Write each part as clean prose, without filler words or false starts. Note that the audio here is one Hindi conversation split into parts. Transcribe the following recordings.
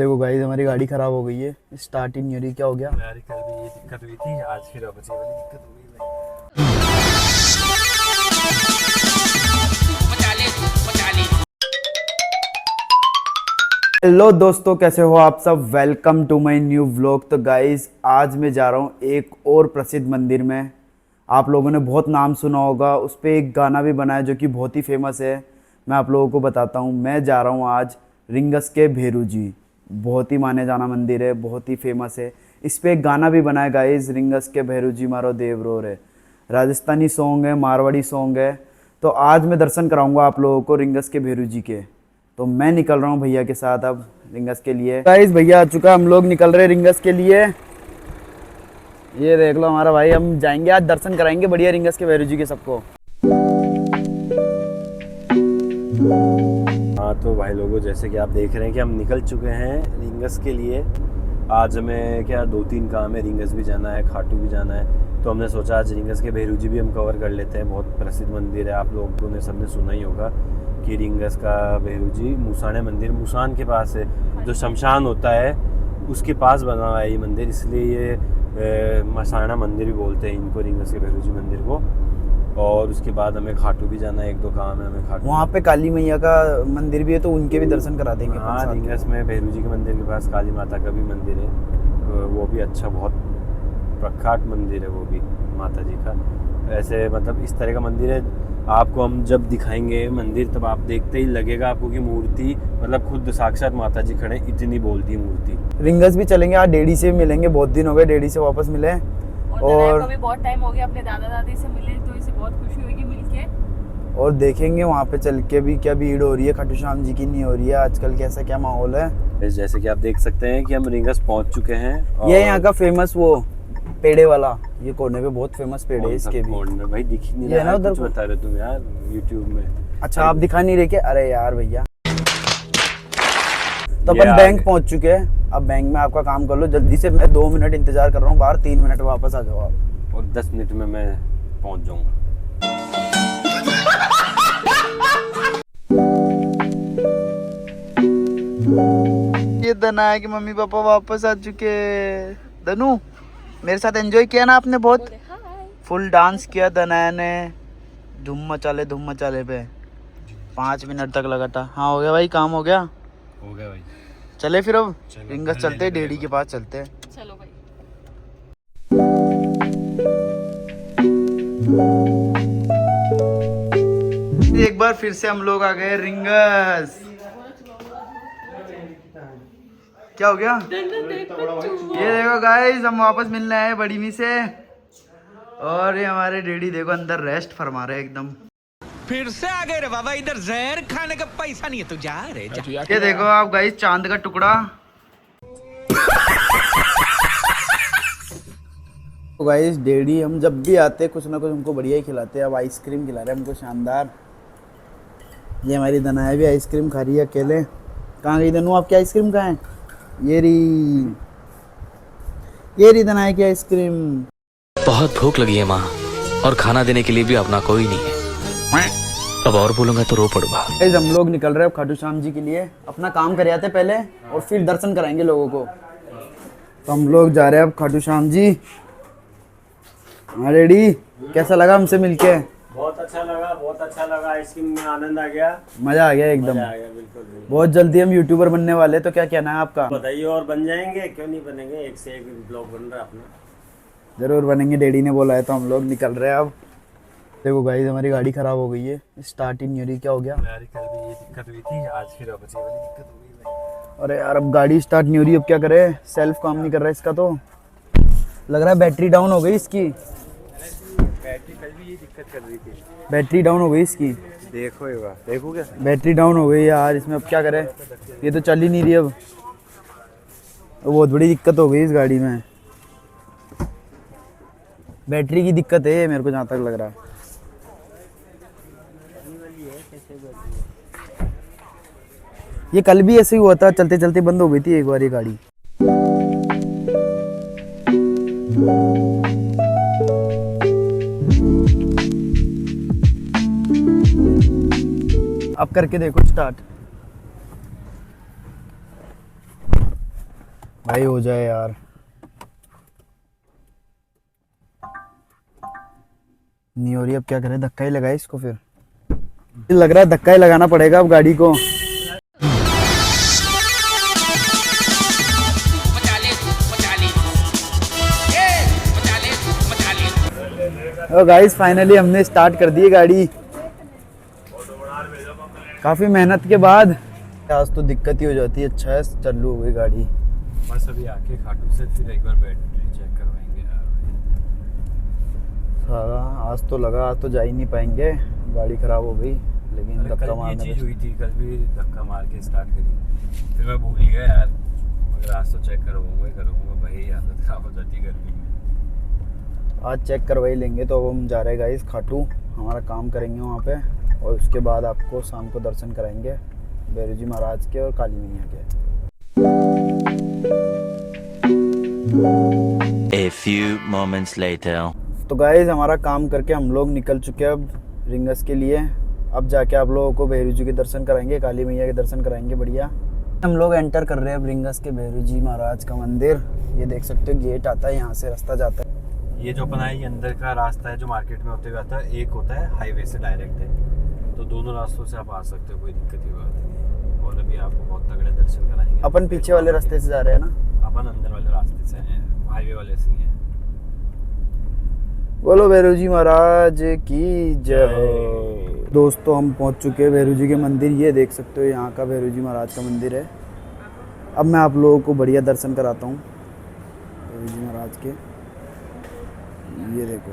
देखो गाइस हमारी गाड़ी खराब हो गई है, स्टार्ट ही नहीं हो रही। क्या हो गया यार कल भी ये दिक्कत हुई थी, आज फिर अब वाली दिक्कत हो गई भाई। हेलो दोस्तों, कैसे हो आप सब। Welcome to my new vlog. तो गाइस आज मैं जा रहा हूँ एक और प्रसिद्ध मंदिर में। आप लोगों ने बहुत नाम सुना होगा, उस पर एक गाना भी बना है जो कि बहुत ही फेमस है। मैं आप लोगों को बताता हूँ, मैं जा रहा हूँ आज रिंगस के भेरू जी। बहुत ही माने जाना मंदिर है, बहुत ही फेमस है। इस पे एक गाना भी बना है गाइस, रिंगस के भेरू जी मारो देवरो रे। राजस्थानी सॉन्ग है, मारवाड़ी सॉन्ग है। तो आज मैं दर्शन कराऊंगा आप लोगों को रिंगस के भेरू जी के। तो मैं निकल रहा हूँ भैया के साथ अब रिंगस के लिए। गाइस भैया आ चुका, हम लोग निकल रहे रिंगस के लिए। ये देख लो हमारा भाई, हम जाएंगे आज दर्शन कराएंगे बढ़िया रिंगस के भेरू जी के सबको। हाँ तो भाई लोगों, जैसे कि आप देख रहे हैं कि हम निकल चुके हैं रिंगस के लिए। आज हमें क्या 2-3 काम है, रिंगस भी जाना है, खाटू भी जाना है। तो हमने सोचा आज रिंगस के भेरू जी भी हम कवर कर लेते हैं। बहुत प्रसिद्ध मंदिर है, आप लोगों ने सबने सुना ही होगा कि रिंगस का भेरू जी मूसाने मंदिर मूसान के पास है। जो शमशान होता है उसके पास बना हुआ है ये मंदिर, इसलिए ये मसाना मंदिर भी बोलते हैं इनको, रिंगस के भेरू जी मंदिर को। और उसके बाद हमें खाटू भी जाना है, 1-2 काम है हमें खाटू। वहाँ पे काली मैया का मंदिर भी है, तो उनके भी दर्शन करा देंगे। हाँ, रिंगस में भेरू जी के मंदिर के पास काली माता का भी मंदिर है। तो वो भी अच्छा, बहुत प्रख्यात मंदिर है वो भी, माता जी का। ऐसे मतलब इस तरह का मंदिर है, आपको हम जब दिखाएंगे मंदिर तब आप देखते ही लगेगा आपको कि मूर्ति मतलब खुद साक्षात माता जी खड़े, इतनी बोलती है मूर्ति। रिंगस भी चलेंगे आज, डेडी से मिलेंगे। बहुत दिन हो गए डेडी से वापस मिले। और भी बहुत टाइम हो गया अपने दादा दादी से मिले, तो इसे बहुत खुशी होगी मिलके। और देखेंगे वहाँ पे चल के भी क्या भीड़ हो रही है खाटू श्याम जी की, नहीं हो रही है आजकल, कैसा क्या माहौल है। जैसे कि आप देख सकते हैं कि हम रिंगस पहुंच चुके हैं। ये यहाँ का फेमस वो पेड़े वाला, ये कोने पे बहुत फेमस पेड़ है इसके भी। भाई दिख ही नहीं ये रहा ना है, उधर कुछ बता रहे तुम यार यूट्यूब में। अच्छा आप दिखा नहीं रहे क्या? अरे यार भैया, तो ये अपन आ बैंक गए। पहुंच चुके हैं। अब बैंक में आपका काम कर लो जल्दी से। मैं 2 मिनट इंतजार कर रहा हूँ बाहर, 3 मिनट वापस आ जाओ आप। और 10 मिनट में मैं पहुंच जाऊंगा। ये दना है कि मम्मी पापा वापस आ चुके हैं। दनु मेरे साथ एंजॉय किया ना आपने बहुत, फुल डांस किया दनाया ने, धूम मचाले पे 5 मिनट तक लगा था। हाँ हो गया भाई, काम हो गया। हो गया भाई, चले फिर अब चलो, रिंगस घर चलते हैं, लेने डेडी के पास चलते हैं। चलो भाई। एक बार फिर से हम लोग आ गए रिंगस। क्या हो गया? ये देखो गाइस, हम वापस मिलने आए बड़ी मी से। और ये हमारे डैडी देखो अंदर रेस्ट फरमा रहे एकदम। फिर से आ गए रे बाबा, इधर जहर खाने का पैसा नहीं है, तू जा रे जा। ये देखो आप गाइस, चांद का टुकड़ा। तो गाइस डैडी हम जब भी आते कुछ ना कुछ हमको बढ़िया ही खिलाते हैं। अब आइसक्रीम खिला रहे हैं हमको शानदार। ये हमारी दनाया भी आइसक्रीम खा रही है अकेले। कहाँ गई दनू आपकी आइसक्रीम? कहाँ है? ये रही दनाया की आइसक्रीम। बहुत भूख लगी है माँ, और खाना देने के लिए भी अपना कोई नहीं है। अब और बोलूंगा तो रो पड़ूंगा। गाइस हम लोग निकल रहे हैं खाटू श्याम जी के लिए। अपना काम कर आते पहले और फिर दर्शन कराएंगे लोगों को। तो हम लोग जा रहे हैं अब खाटू श्याम जी। हाँ रेडी, कैसा लगा हमसे मिलके? बहुत अच्छा लगा, आइसक्रीम में आनंद आ गया, मजा आ गया एकदम। आ गया बिल्कुल। बहुत जल्दी हम यूट्यूबर बनने वाले, तो क्या कहना है आपका? बताइए, और बन जाएंगे, क्यों नहीं बनेंगे। एक से एक ब्लॉग बन रहा है अपना। जरूर बनेंगे, डैडी ने बोला है। तो हम लोग निकल रहे हैं अब। देखो गाइस हमारी गाड़ी खराब हो गई है, स्टार्ट ही नहीं हो रही। क्या हो गया? यार कल भी ये दिक्कत हुई थी, आज फिर अब वाली दिक्कत हो गई भाई। अरे यार अब गाड़ी स्टार्ट नहीं हो रही, अब क्या करें? सेल्फ काम नहीं कर रहा इसका, तो लग रहा है बैटरी डाउन हो गई इसकी। बैटरी कल भी ये दिक्कत कर रही थी, बैटरी डाउन हो गई इसकी। देखो ये बात, देखो क्या बैटरी डाउन हो गई यार इसमें, अब क्या करें? ये तो चल ही नहीं रही अब। बहुत बड़ी दिक्कत हो गई इस गाड़ी में, बैटरी की दिक्कत है मेरे को जहाँ तक लग रहा है। ये कल भी ऐसे ही हुआ था, चलते चलते बंद हो गई थी एक बार ये गाड़ी। अब करके देखो स्टार्ट। भाई हो जाए यार। नहीं हो रही, अब क्या करें, धक्का ही लगाए इसको फिर। लग रहा है धक्का ही लगाना पड़ेगा अब गाड़ी को। और गाइस फाइनली हमने स्टार्ट कर दी है गाड़ी, काफी मेहनत के बाद। आज तो दिक्कत ही हो जाती है, अच्छा है चालू हो गई गाड़ी। बस अभी आके खाटू से फिर एक बार बैटरी चेक करवाएंगे यार। सारा आज तो लगा, आज तो जा ही नहीं पाएंगे, गाड़ी खराब हो गई। लेकिन अरे धक्का कल ये मारने चीज़ पे हुई थी, कल भी धक्का मार के स्टार्ट करी, फिर मैं भूल गया यार। मगर आज तो चेक करवाऊंगा ही करूँगा भाई, हालत खराब हो जाती है गर्मी में। आज चेक करवाई लेंगे। तो अब हम जा रहे हैं गाइस खाटू, हमारा काम करेंगे वहाँ पे, और उसके बाद आपको शाम को दर्शन कराएंगे भैरू जी महाराज के और काली मैया के। A few moments later. तो गाइस हमारा काम करके हम लोग निकल चुके हैं अब रिंगस के लिए। अब जाके आप लोगों को भैरू जी के दर्शन कराएंगे, काली मैया के दर्शन कराएंगे बढ़िया। हम लोग एंटर कर रहे हैं अब रिंगस के भैरू जी महाराज का मंदिर। ये देख सकते हो गेट आता है, यहाँ से रास्ता जाता है। ये जो अपना ये अंदर का रास्ता है जो मार्केट में होते हुए आता है, एक होता है हाईवे से डायरेक्ट है, तो दोनों रास्तों से आप आ सकते हो, कोई दिक्कत की बात नहीं। और अभी आपको बहुत तगड़े दर्शन कराएंगे। अपन पीछे वाले रास्ते से जा रहे हैं ना, अपन अंदर वाले रास्ते से हैं, हाईवे वाले से ही हैं। बोलो भैरू जी महाराज की जय हो। दोस्तों हम पहुंच चुके हैं भैरू जी के मंदिर। ये देख सकते हो यहाँ का भैरू जी महाराज का मंदिर है। अब मैं आप लोगों को बढ़िया दर्शन कराता हूँ भैरू जी महाराज के। ये देखो,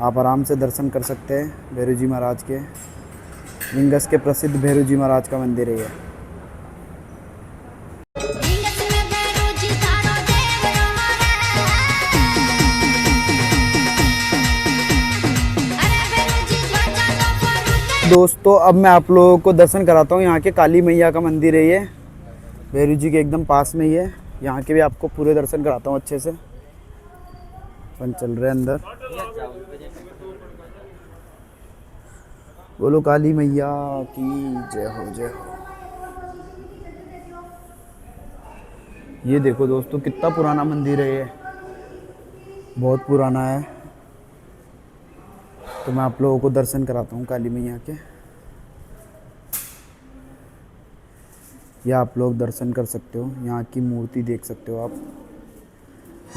आप आराम से दर्शन कर सकते हैं भैरू जी महाराज के। रिंगस के प्रसिद्ध भैरू जी महाराज का मंदिर है ये। दोस्तों अब मैं आप लोगों को दर्शन कराता हूँ यहाँ के काली मैया का मंदिर है ये, भैरू जी के एकदम पास में ही है। यहाँ के भी आपको पूरे दर्शन कराता हूँ अच्छे से। अपन चल रहे हैं अंदर। बोलो काली मैया की जय हो, जय हो। ये देखो दोस्तों कितना पुराना मंदिर है ये, बहुत पुराना है। तो मैं आप लोगों को दर्शन कराता हूँ काली मैया के। ये आप लोग दर्शन कर सकते हो, यहाँ की मूर्ति देख सकते हो आप।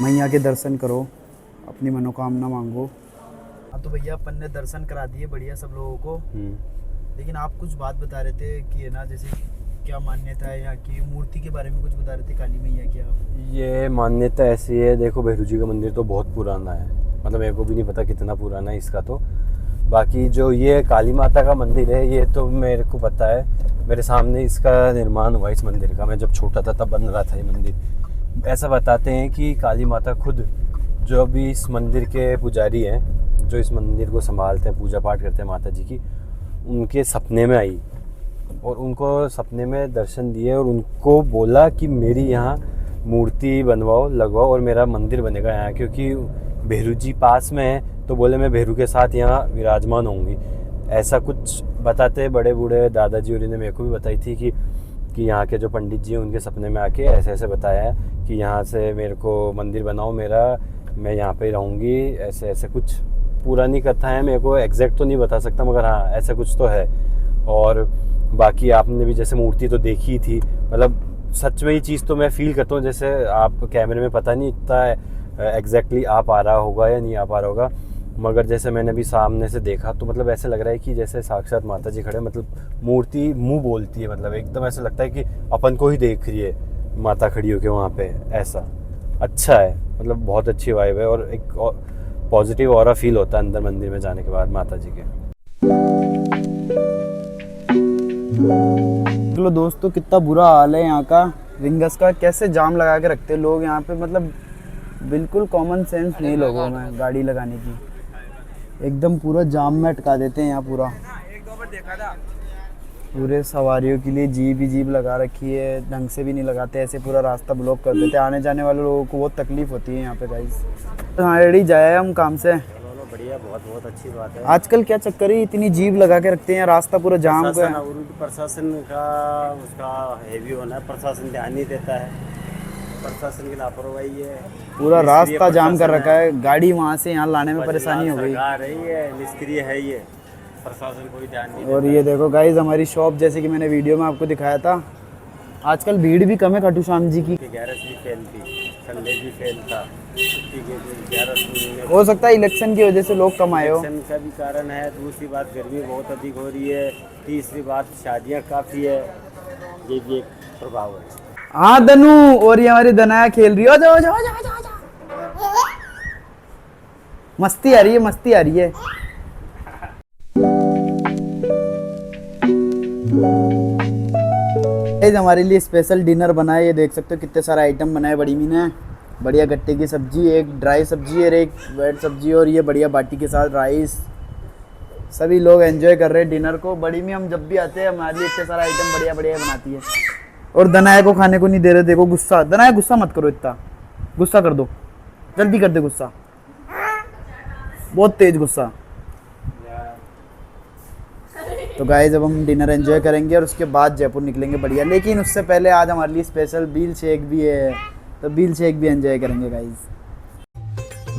मैया के दर्शन करो, अपनी मनोकामना मांगो। हाँ तो भैया अपन ने दर्शन करा दिए बढ़िया सब लोगों को। लेकिन आप कुछ बात बता रहे थे कि है ना, जैसे क्या मान्यता है यहाँ की, मूर्ति के बारे में कुछ बता रहे थे काली मैया की आप। ये मान्यता ऐसी है, देखो भैरू जी का मंदिर तो बहुत पुराना है, मतलब मेरे को भी नहीं पता कितना पुराना है इसका तो। बाकी जो ये काली माता का मंदिर है ये तो मेरे को पता है, मेरे सामने इसका निर्माण हुआ इस मंदिर का। मैं जब छोटा था तब बन रहा था ये मंदिर। ऐसा बताते हैं कि काली माता खुद, जो भी इस मंदिर के पुजारी हैं, जो इस मंदिर को संभालते हैं, पूजा पाठ करते हैं माता जी की, उनके सपने में आई और उनको सपने में दर्शन दिए और उनको बोला कि मेरी यहाँ मूर्ति बनवाओ, लगवाओ और मेरा मंदिर बनेगा यहाँ, क्योंकि भैरू जी पास में है। तो बोले मैं भैरू के साथ यहाँ विराजमान होंगी। ऐसा कुछ बताते बड़े बूढ़े दादाजी और इन्हें मेरे को भी बताई थी कि यहाँ के जो पंडित जी हैं उनके सपने में आके ऐसे ऐसे बताया है कि यहाँ से मेरे को मंदिर बनाओ मेरा, मैं यहाँ पे रहूँगी। ऐसे ऐसे कुछ पुरानी कथा है, मेरे को एग्जैक्ट तो नहीं बता सकता, मगर हाँ ऐसा कुछ तो है। और बाकी आपने भी जैसे मूर्ति तो देखी थी, मतलब सच में ये चीज़ तो मैं फील करता हूँ, जैसे आप कैमरे में पता नहीं इतना एग्जैक्टली आ पा रहा होगा या नहीं आ पा रहा होगा, मगर जैसे मैंने अभी सामने से देखा तो मतलब ऐसे लग रहा है कि जैसे साक्षात माता जी खड़े, मतलब मूर्ति मुंह बोलती है, मतलब एकदम ऐसा लगता है कि अपन को ही देख रही है माता खड़ी होकर वहाँ पे। ऐसा अच्छा है, मतलब बहुत अच्छी वाइब है और एक पॉजिटिव ऑरा फील होता है अंदर मंदिर में जाने के बाद माता जी के। चलो दोस्तों कितना बुरा हाल है यहाँ का रिंगस का, कैसे जाम लगा के रखते हैं लोग यहाँ पे, मतलब बिल्कुल कॉमन सेंस नहीं लोगों में गाड़ी लगाने की। एकदम पूरा जाम में अटका देते हैं यहाँ पूरा। पूरे सवारियों के लिए जीप ही जीप लगा रखी है, ढंग से भी नहीं लगाते, ऐसे पूरा रास्ता ब्लॉक कर देते हैं। आने जाने वाले लोगों को बहुत तकलीफ होती है यहाँ पे गाइस। तो हाँ रेडी जाए हम काम से, बढ़िया, बहुत बहुत अच्छी बात है। आजकल क्या चक्कर है, इतनी जीभ लगा के रखते हैं, रास्ता पूरा जाम को प्रशासन है। और प्रशासन का उसका हेवी होना है, प्रशासन ध्यान नहीं देता है, प्रशासन की लापरवाही है। पूरा निष्क्रिय रास्ता जाम कर प्रशासन रखा है, गाड़ी वहाँ से यहाँ लाने में बदलाव परेशानी हो गई। सरकार रही है, निष्क्रिय है ये, प्रशासन कोई ध्यान नहीं और देता। ये देखो गाइज, हमारी शॉप जैसे कि मैंने वीडियो में आपको दिखाया था, आजकल भीड़ भी कम है खाटू श्याम जी की। ग्यारह भी फेल थी, संडे भी फेल था, छुट्टी के दिन 11 हो सकता है इलेक्शन की वजह से लोग कम आए हो। इलेक्शन का भी कारण है, दूसरी बात गर्मी बहुत अधिक हो रही है, तीसरी बात शादियां काफ़ी है, ये भी एक प्रभाव है। हाँ दनु, और ये हमारी दनाया खेल रही है। जाओ जाओ जाओ जाओ जाओ। मस्ती आ रही है, मस्ती आ रही है। गाइस, हमारे लिए स्पेशल डिनर बना है, ये देख सकते हो कितने सारे आइटम बनाए बड़ी मी ने। बढ़िया गट्टे की सब्जी, एक ड्राई सब्जी और एक वेट सब्जी, और ये बढ़िया बाटी के साथ राइस। सभी लोग एंजॉय कर रहे हैं डिनर को। बड़ी मी हम जब भी आते हैं हमारे लिए इतने सारा आइटम बढ़िया बढ़िया बनाती है। और दनाया को खाने को नहीं दे रहे, देखो गुस्सा। दनाया गुस्सा मत करो, इतना गुस्सा कर दो, जल्दी कर दे गुस्सा, बहुत तेज गुस्सा। तो गाइस, अब हम डिनर एंजॉय करेंगे और उसके बाद जयपुर निकलेंगे बढ़िया। लेकिन उससे पहले आज हमारे लिए स्पेशल बील शेक भी है, तो बील शेक भी एंजॉय करेंगे गाइस।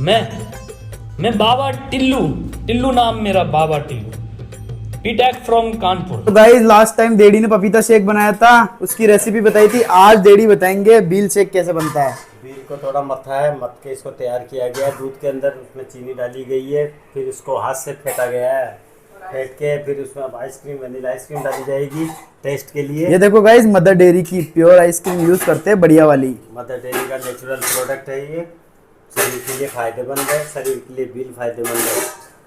मैं बाबा टिल्लू नाम मेरा, बाबा टिल्लू, बीटेक फ्रॉम कानपुर। तो गाइस, लास्ट टाइम डेडी ने पपीता शेक बनाया था, उसकी रेसिपी बताई थी। आज डेडी बताएंगे बील शेक कैसे बनता है। बील को थोड़ा मथा है, मथ के इसको तैयार किया गया है, दूध के अंदर उसमें चीनी डाली गई है, फिर इसको हाथ से फेंटा गया है, फेंट के फिर उसमें अब आइसक्रीम, वनीला आइसक्रीम डाली जाएगी टेस्ट के लिए। ये देखो गाइस, मदर डेयरी की प्योर आइसक्रीम यूज करते हैं, बढ़िया वाली। मदर डेयरी का नेचुरल प्रोडक्ट है ये, शरीर के लिए फायदेमंद है, शरीर के लिए बिल फायदेमंद है।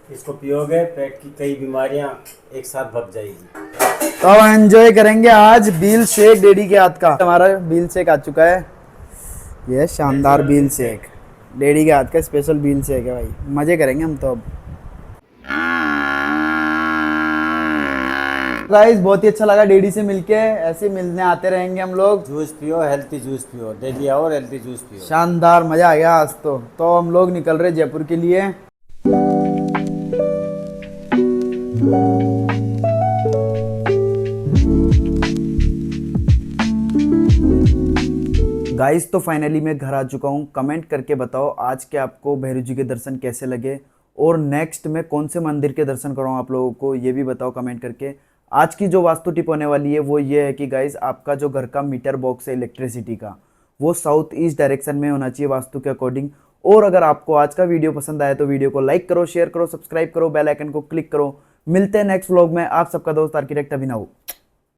इसको पियोगे पेट की कई बीमारियां एक साथ भग जाएगी। तो अब एंजॉय करेंगे आज बील शेक डेडी के हाथ का। हमारा बील शेक आ चुका है, ये शानदार बील शेक डेडी के हाथ का स्पेशल बील शेक है भाई, मजे करेंगे हम तो। अब गाइस, बहुत ही अच्छा लगा डेडी से मिलके, ऐसे मिलने आते रहेंगे हम लोग। जूस पियो, हेल्थी जूस पियो, डेली आओ और हेल्थी जूस पियो। शानदार, मजा आ गया आज तो हम लोग निकल रहे जयपुर के लिए। गाइस, तो फाइनली मैं घर आ चुका हूँ। कमेंट करके बताओ आज के आपको भैरू जी के दर्शन कैसे लगे, और नेक्स्ट में कौन से मंदिर के दर्शन कराऊँ आप लोगों को, ये भी बताओ कमेंट करके। आज की जो वास्तु टिप होने वाली है वो ये है कि गाइस, आपका जो घर का मीटर बॉक्स है इलेक्ट्रिसिटी का, वो साउथ ईस्ट डायरेक्शन में होना चाहिए वास्तु के अकॉर्डिंग। और अगर आपको आज का वीडियो पसंद आया तो वीडियो को लाइक करो, शेयर करो, सब्सक्राइब करो, बेल आइकन को क्लिक करो। मिलते हैं नेक्स्ट व्लॉग में। आप सबका दोस्त आर्किटेक्ट अभिनव।